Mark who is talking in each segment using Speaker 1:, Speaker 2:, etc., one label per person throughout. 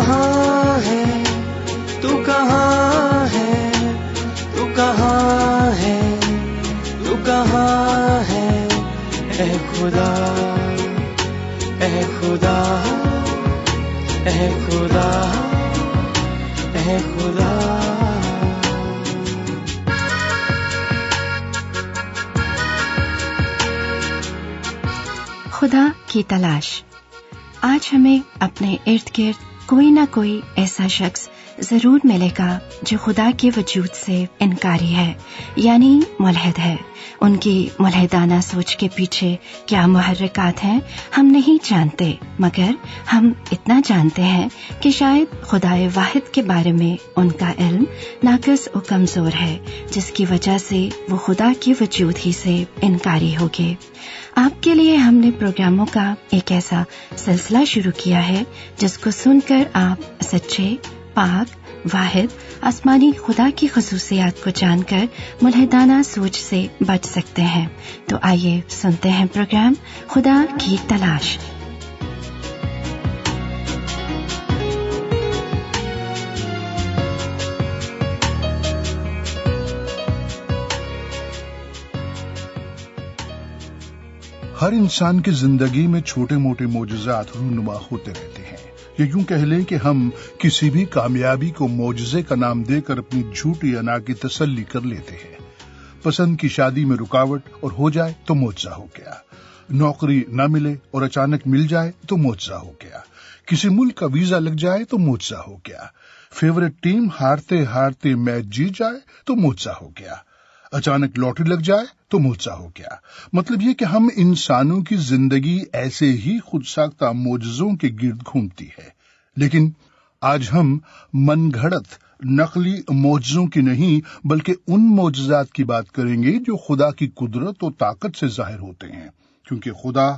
Speaker 1: کہاں ہے تو کہاں ہے تو کہاں ہے تو کہاں ہے اے خدا اے خدا اے خدا اے خدا.
Speaker 2: خدا کی تلاش. آج ہمیں اپنے ارد گرد کوئی نہ کوئی ایسا شخص ضرور ملے گا جو خدا کے وجود سے انکاری ہے، یعنی ملحد ہے. ان کی ملحدانہ سوچ کے پیچھے کیا محرکات ہیں ہم نہیں جانتے، مگر ہم اتنا جانتے ہیں کہ شاید خدائے واحد کے بارے میں ان کا علم ناقص و کمزور ہے، جس کی وجہ سے وہ خدا کے وجود ہی سے انکاری ہو گئے. آپ کے لیے ہم نے پروگراموں کا ایک ایسا سلسلہ شروع کیا ہے جس کو سن کر آپ سچے، پاک، واحد آسمانی خدا کی خصوصیات کو جان کر ملحدانہ سوچ سے بچ سکتے ہیں. تو آئیے سنتے ہیں پروگرام خدا کی تلاش.
Speaker 3: ہر انسان کی زندگی میں چھوٹے موٹے معجزات رونما ہوتے رہتے ہیں. یا یوں کہہ لیں کہ ہم کسی بھی کامیابی کو معجزے کا نام دے کر اپنی جھوٹی انا کی تسلی کر لیتے ہیں. پسند کی شادی میں رکاوٹ اور ہو جائے تو معجزہ ہو گیا. نوکری نہ ملے اور اچانک مل جائے تو معجزہ ہو گیا. کسی ملک کا ویزا لگ جائے تو معجزہ ہو گیا. فیورٹ ٹیم ہارتے ہارتے میچ جیت جائے تو معجزہ ہو گیا. اچانک لاٹری لگ جائے تو معجزہ ہو گیا. مطلب یہ کہ ہم انسانوں کی زندگی ایسے ہی خود ساختہ معجزوں کے گرد گھومتی ہے. لیکن آج ہم من گھڑت نقلی معجزوں کی نہیں بلکہ ان معجزات کی بات کریں گے جو خدا کی قدرت اور طاقت سے ظاہر ہوتے ہیں، کیونکہ خدا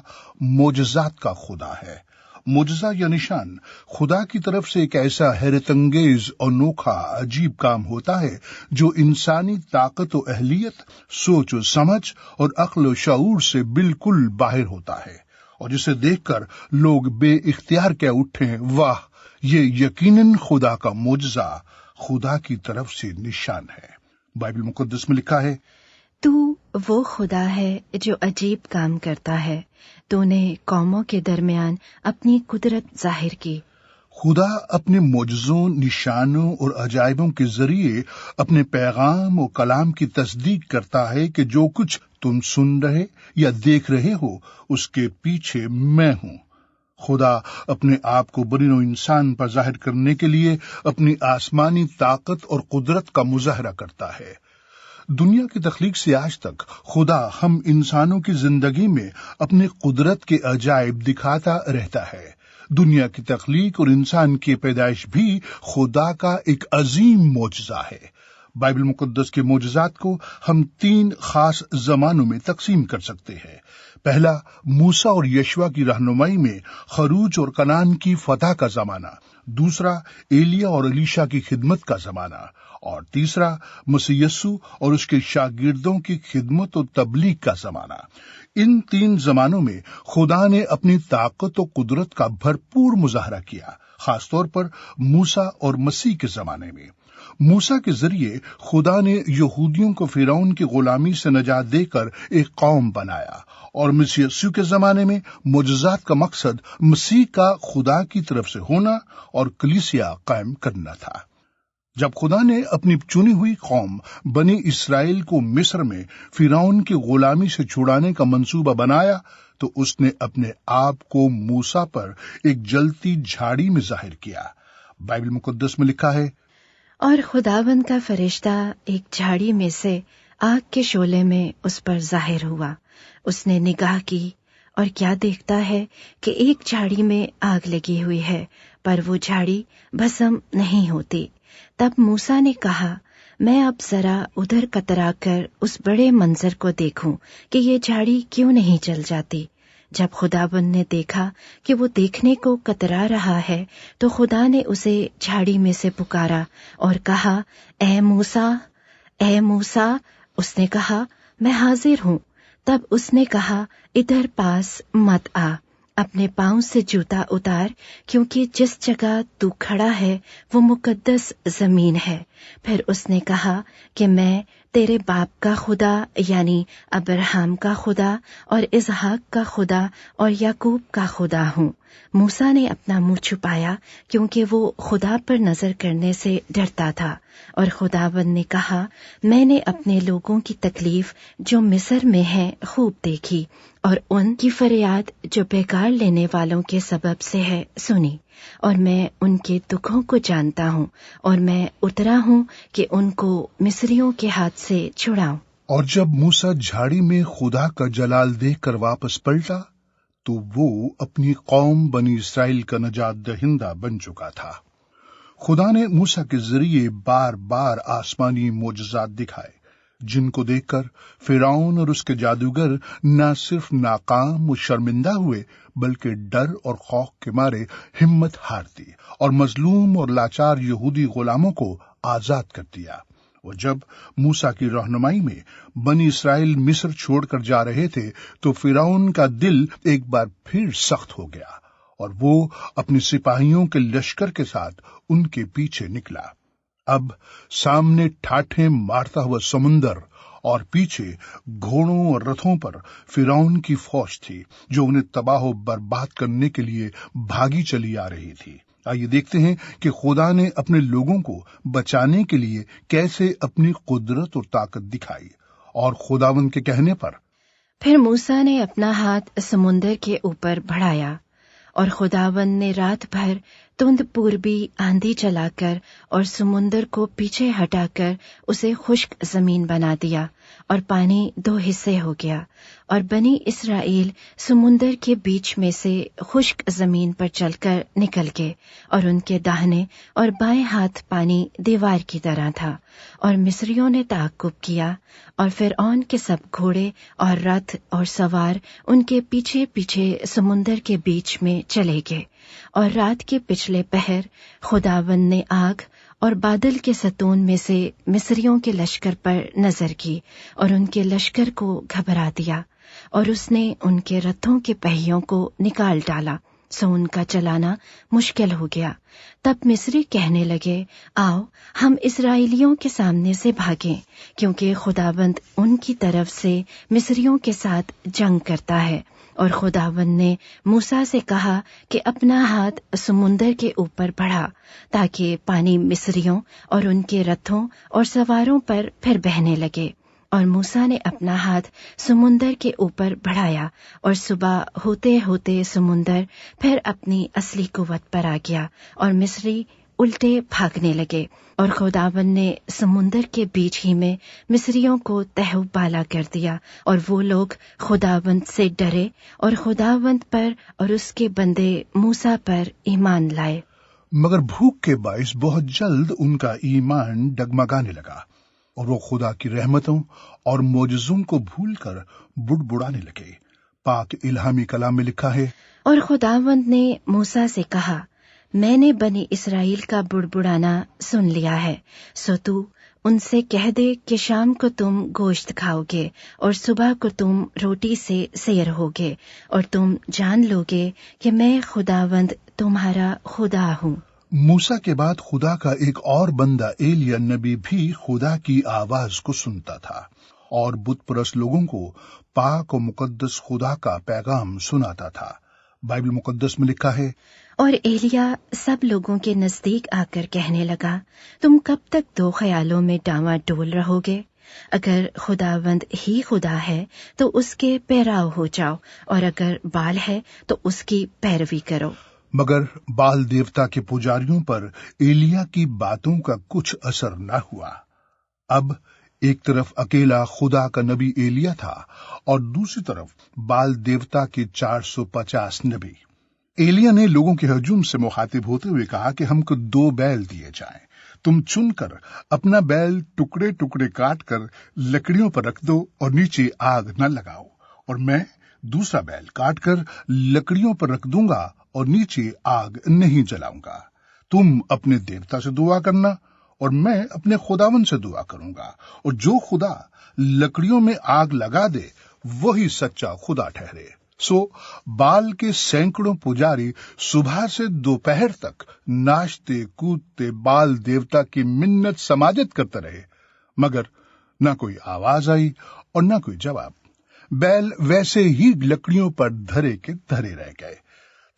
Speaker 3: معجزات کا خدا ہے. معجزہ یا نشان خدا کی طرف سے ایک ایسا حیرت انگیز انوکھا عجیب کام ہوتا ہے جو انسانی طاقت و اہلیت، سوچ و سمجھ اور عقل و شعور سے بالکل باہر ہوتا ہے، اور جسے دیکھ کر لوگ بے اختیار کہہ اٹھیں، واہ، یہ یقیناً خدا کا معجزہ، خدا کی طرف سے نشان ہے. بائبل مقدس میں لکھا ہے،
Speaker 2: تو وہ خدا ہے جو عجیب کام کرتا ہے، تو نے قوموں کے درمیان اپنی قدرت ظاہر کی.
Speaker 3: خدا اپنے معجزوں، نشانوں اور عجائبوں کے ذریعے اپنے پیغام و کلام کی تصدیق کرتا ہے کہ جو کچھ تم سن رہے یا دیکھ رہے ہو اس کے پیچھے میں ہوں. خدا اپنے آپ کو بنی نوع انسان پر ظاہر کرنے کے لیے اپنی آسمانی طاقت اور قدرت کا مظاہرہ کرتا ہے. دنیا کی تخلیق سے آج تک خدا ہم انسانوں کی زندگی میں اپنی قدرت کے عجائب دکھاتا رہتا ہے. دنیا کی تخلیق اور انسان کی پیدائش بھی خدا کا ایک عظیم معجزہ ہے. بائبل مقدس کے معجزات کو ہم 3 خاص زمانوں میں تقسیم کر سکتے ہیں. پہلا، موسیٰ اور یشوع کی رہنمائی میں خروج اور کنعان کی فتح کا زمانہ. دوسرا، ایلیا اور الیشا کی خدمت کا زمانہ. اور تیسرا، مسیح یسوع اور اس کے شاگردوں کی خدمت و تبلیغ کا زمانہ. ان 3 زمانوں میں خدا نے اپنی طاقت و قدرت کا بھرپور مظاہرہ کیا، خاص طور پر موسیٰ اور مسیح کے زمانے میں. موسیٰ کے ذریعے خدا نے یہودیوں کو فرعون کی غلامی سے نجات دے کر ایک قوم بنایا، اور مسیح یسوع کے زمانے میں معجزات کا مقصد مسیح کا خدا کی طرف سے ہونا اور کلیسیا قائم کرنا تھا. جب خدا نے اپنی چنی ہوئی قوم بنی اسرائیل کو مصر میں فرعون کی غلامی سے چھڑانے کا منصوبہ بنایا تو اس نے اپنے آپ کو موسیٰ پر ایک جلتی جھاڑی میں ظاہر کیا. بائبل مقدس میں لکھا ہے،
Speaker 2: اور خداوند کا فرشتہ ایک جھاڑی میں سے آگ کے شعلے میں اس پر ظاہر ہوا. اس نے نگاہ کی اور کیا دیکھتا ہے کہ ایک جھاڑی میں آگ لگی ہوئی ہے، پر وہ جھاڑی بھسم نہیں ہوتی. تب موسیٰ نے کہا، میں اب ذرا ادھر کترا کر اس بڑے منظر کو دیکھوں کہ یہ جھاڑی کیوں نہیں جل جاتی. جب خداوند نے دیکھا کہ وہ دیکھنے کو کترا رہا ہے تو خدا نے اسے جھاڑی میں سے پکارا اور کہا، اے موسیٰ، اے موسیٰ. اس نے کہا، میں حاضر ہوں. تب اس نے کہا، ادھر پاس مت آ. अपने पांव से जूता उतार, क्योंकि जिस जगह तू खड़ा है वो मुकद्दस जमीन है। फिर उसने कहा कि मैं तेरे बाप का खुदा यानी अब्राहम का खुदा और इसहाक का खुदा और याकूब का खुदा हूँ। मूसा ने अपना मुंह छुपाया क्योंकि वो खुदा पर नजर करने से डरता था, और खुदावंद ने कहा, मैंने अपने लोगों की तकलीफ जो मिस्र में है खूब देखी, और उनकी फरियाद जो बेकार लेने वालों के सबब से है सुनी, और मैं उनके दुखों को जानता हूँ, और मैं उतरा हूँ कि उनको मिस्रियों के हाथ से छुड़ाऊं।
Speaker 3: और जब मूसा झाड़ी में खुदा का जलाल देखकर वापस पलटा तो वो अपनी कौम बनी इसराइल का नजात दहिंदा बन चुका था। खुदा ने मूसा के जरिए बार बार आसमानी मोजज़ात दिखाए, जिनको देखकर फिरौन और उसके जादूगर न सिर्फ नाकाम और शर्मिंदा हुए, बल्कि डर और खौफ के मारे हिम्मत हार दी और मजलूम और लाचार यहूदी गुलामों को आजाद कर दिया। और जब मूसा की रहनुमाई में बनी इसराइल मिस्र छोड़कर जा रहे थे तो फिरौन का दिल एक बार फिर सख्त हो गया और वो अपने सिपाहियों के लश्कर के साथ उनके पीछे निकला। अब सामने ठाठे मारता हुआ समुंदर और पीछे घोड़ों और रथों पर फिरौन की फौज थी, जो उन्हें तबाह बर्बाद करने के लिए भागी चली आ रही थी। आइए देखते हैं कि खुदा ने अपने लोगों को बचाने के लिए कैसे अपनी कुदरत और ताकत दिखाई। और खुदावंद के कहने पर
Speaker 2: फिर मूसा ने अपना हाथ समुंदर के ऊपर बढ़ाया, और खुदावंद ने रात भर तुंद पूर्वी आंधी चलाकर और समुंदर को पीछे हटाकर उसे खुश्क जमीन बना दिया, और पानी 2 हिस्से हो गया, और बनी इसराइल समुंदर के बीच में से खुश्क जमीन पर चलकर निकल गए, और उनके दाहिने और बाएं हाथ पानी दीवार की तरह था। और मिस्रियों ने ताक्कुब किया, और फिरौन के सब घोड़े और रथ और सवार उनके पीछे पीछे समुंदर के बीच में चले गए। और रात के पिछले पहर खुदावंद ने आग और बादल के सतून में से मिस्रियों के लश्कर पर नजर की और उनके लश्कर को घबरा दिया, और उसने उनके रथों के पहियों को निकाल डाला, सो उनका चलाना मुश्किल हो गया। तब मिस्री कहने लगे, आओ हम इस्राएलियों के सामने से भागें, क्योंकि खुदावंद उनकी तरफ से मिस्रियों के साथ जंग करता है। और खुदावंद ने मूसा से कहा कि अपना हाथ समुंदर के ऊपर बढ़ा, ताकि पानी मिस्रियों और उनके रथों और सवारों पर फिर बहने लगे। और मूसा ने अपना हाथ समुंदर के ऊपर बढ़ाया, और सुबह होते होते समुंदर फिर अपनी असली कुव्वत पर आ गया, और मिस्री उल्टे भागने लगे। और खुदावंद ने समुंदर के बीच ही में मिस्रियों को तहबाला कर दिया, और वो लोग खुदावंद से डरे और खुदावंद पर और उसके बंदे मूसा पर ईमान लाए।
Speaker 3: मगर भूख के बाइस बहुत जल्द उनका ईमान डगमगाने लगा, और वो खुदा की रहमतों और मोजज़ों को भूलकर बुड़बुड़ाने लगे। पाक इल्हामी कलाम में लिखा है,
Speaker 2: और खुदावंद ने मूसा से कहा, मैंने बनी इसराइल का बुड़बुड़ाना सुन लिया है, सो तू उनसे कह दे कि शाम को तुम गोश्त खाओगे और सुबह को तुम रोटी से सैर होगे, और तुम जान लोगे कि मैं खुदावंद तुम्हारा खुदा हूँ।
Speaker 3: मूसा के बाद खुदा का एक और बंदा एलिया नबी भी खुदा की आवाज को सुनता था और बुत परस्त लोगों को पाक और मुकद्दस खुदा का पैगाम सुनाता था। बाइबल मुकद्दस में लिखा है,
Speaker 2: और एलिया सब लोगों के नजदीक आकर कहने लगा, तुम कब तक 2 ख्यालों में डावाडोल रहोगे? अगर खुदावंद ही खुदा है तो उसके पैराव हो जाओ, और अगर बाल है तो उसकी पैरवी करो।
Speaker 3: मगर बाल देवता के पुजारियों पर एलिया की बातों का कुछ असर न हुआ। अब एक तरफ अकेला खुदा का नबी एलिया था और दूसरी तरफ बाल देवता के 450 नबी। एलिया ने लोगों के हजूम से मुखातिब होते हुए कहा कि हमको 2 बैल दिए जाएं। तुम चुनकर अपना बैल टुकड़े टुकड़े काट कर लकड़ियों पर रख दो और नीचे आग न लगाओ, और मैं दूसरा बैल काट कर लकड़ियों पर रख दूंगा और नीचे आग नहीं जलाऊंगा। तुम अपने देवता से दुआ करना और मैं अपने खुदावन से दुआ करूंगा, और जो खुदा लकड़ियों में आग लगा दे वही सच्चा खुदा ठहरे। सो बाल के सैकड़ों पुजारी सुबह से दोपहर तक नाचते कूदते बाल देवता की मिन्नत समाजत करते रहे, मगर न कोई आवाज आई और न कोई जवाब। बैल वैसे ही लकड़ियों पर धरे के धरे रह गए।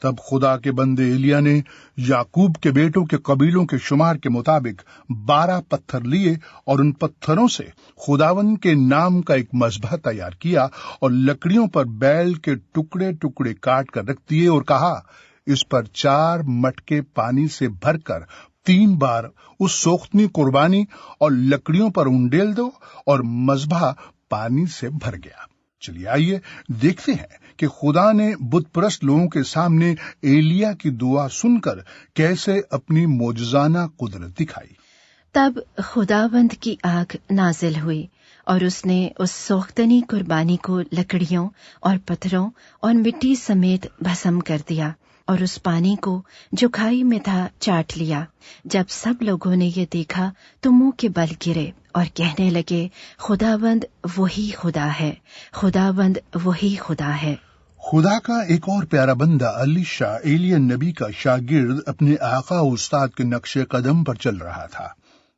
Speaker 3: तब खुदा के बंदे एलिया ने याकूब के बेटों के कबीलों के शुमार के मुताबिक 12 पत्थर लिए और उन पत्थरों से खुदावन के नाम का एक मज़बह तैयार किया और लकड़ियों पर बैल के टुकड़े टुकड़े काट कर रख दिए और कहा, इस पर 4 मटके पानी से भरकर 3 बार उस सोख्तनी कुर्बानी और लकड़ियों पर उंडेल दो, और मज़बह पानी से भर गया। चलिए आइए देखते हैं कि खुदा ने बुतपरस्त लोगों के सामने एलिया की दुआ सुनकर कैसे अपनी मौजज़ाना कुदरत दिखाई।
Speaker 2: तब खुदावंद की आग नाजिल हुई और उसने उस सोख्तनी कुर्बानी को लकड़ियों और पत्थरों और मिट्टी समेत भस्म कर दिया और उस पानी को जो खाई में था चाट लिया। जब सब लोगों ने ये देखा तो मुंह के बल गिरे और कहने लगे, खुदावंद वही खुदा है, खुदावंद वही खुदा है।
Speaker 3: खुदा का एक और प्यारा बंदा अलीशा एलिया नबी का शागिर्द अपने आका उस्ताद के नक्शे कदम पर चल रहा था।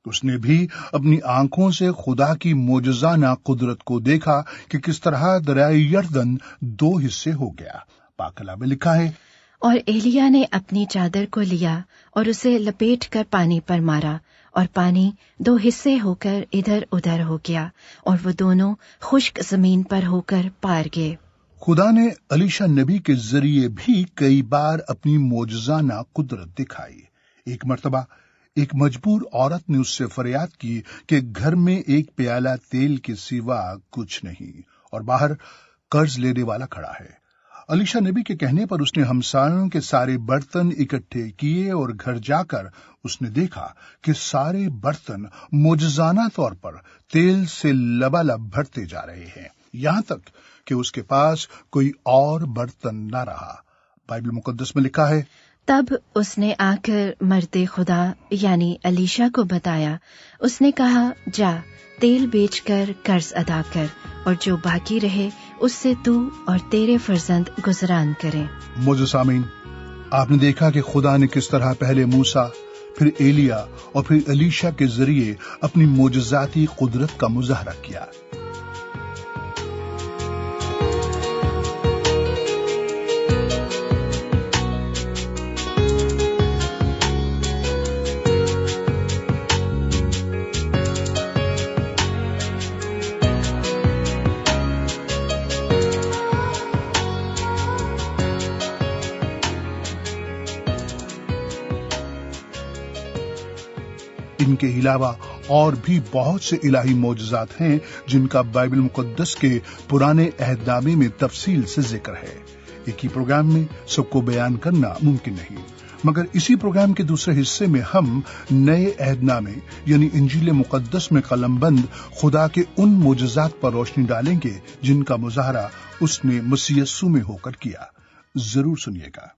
Speaker 3: उसने भी अपनी आंखों से खुदा की मौजज़ाना कुदरत को देखा कि किस तरह दरियाए यरदन 2 हिस्से हो गया। पाकला में लिखा है,
Speaker 2: और एलिया ने अपनी चादर को लिया और उसे लपेट कर पानी पर मारा, और पानी 2 हिस्से होकर इधर उधर हो गया और वो दोनों खुश्क जमीन पर होकर पार गए।
Speaker 3: खुदा ने अलीशा नबी के जरिए भी कई बार अपनी मौजज़ाना कुदरत दिखाई। एक मर्तबा एक मजबूर औरत ने उससे फरियाद की कि घर में एक प्याला तेल के सिवा कुछ नहीं और बाहर कर्ज लेने वाला खड़ा है। अलीशा नबी के कहने पर उसने हमसायों के सारे बर्तन इकट्ठे किए और घर जाकर उसने देखा कि सारे बर्तन मौजज़ाना तौर पर तेल से लबालब भरते जा रहे हैं, यहाँ तक कि उसके पास कोई और बर्तन न रहा। बाइबल मुकद्दस में लिखा है,
Speaker 2: तब उसने आकर मर्दे खुदा यानी अलीशा को बताया। उसने कहा, जा तेल बेचकर कर्ज अदा कर और जो बाकी रहे उससे तू और तेरे फर्जंद गुजरान करें।
Speaker 3: मोअज़्ज़िज़ सामीन, आपने देखा कि खुदा ने किस तरह पहले मूसा, फिर एलिया और फिर अलीशा के जरिए अपनी मोजज़ाती कुदरत का मुजाहरा किया। इनके अलावा और भी बहुत से इलाही मौजज़ात हैं जिनका बाइबल मुकद्दस के पुराने अहदनामे में तफसील से जिक्र है। एक ही प्रोग्राम में सबको बयान करना मुमकिन नहीं, मगर इसी प्रोग्राम के दूसरे हिस्से में हम नए अहदनामे यानी इंजील मुकद्दस में कलमबंद खुदा के उन मौजज़ात पर रोशनी डालेंगे जिनका मुजाहरा उसने मसीह यीशु में होकर किया। जरूर सुनिएगा।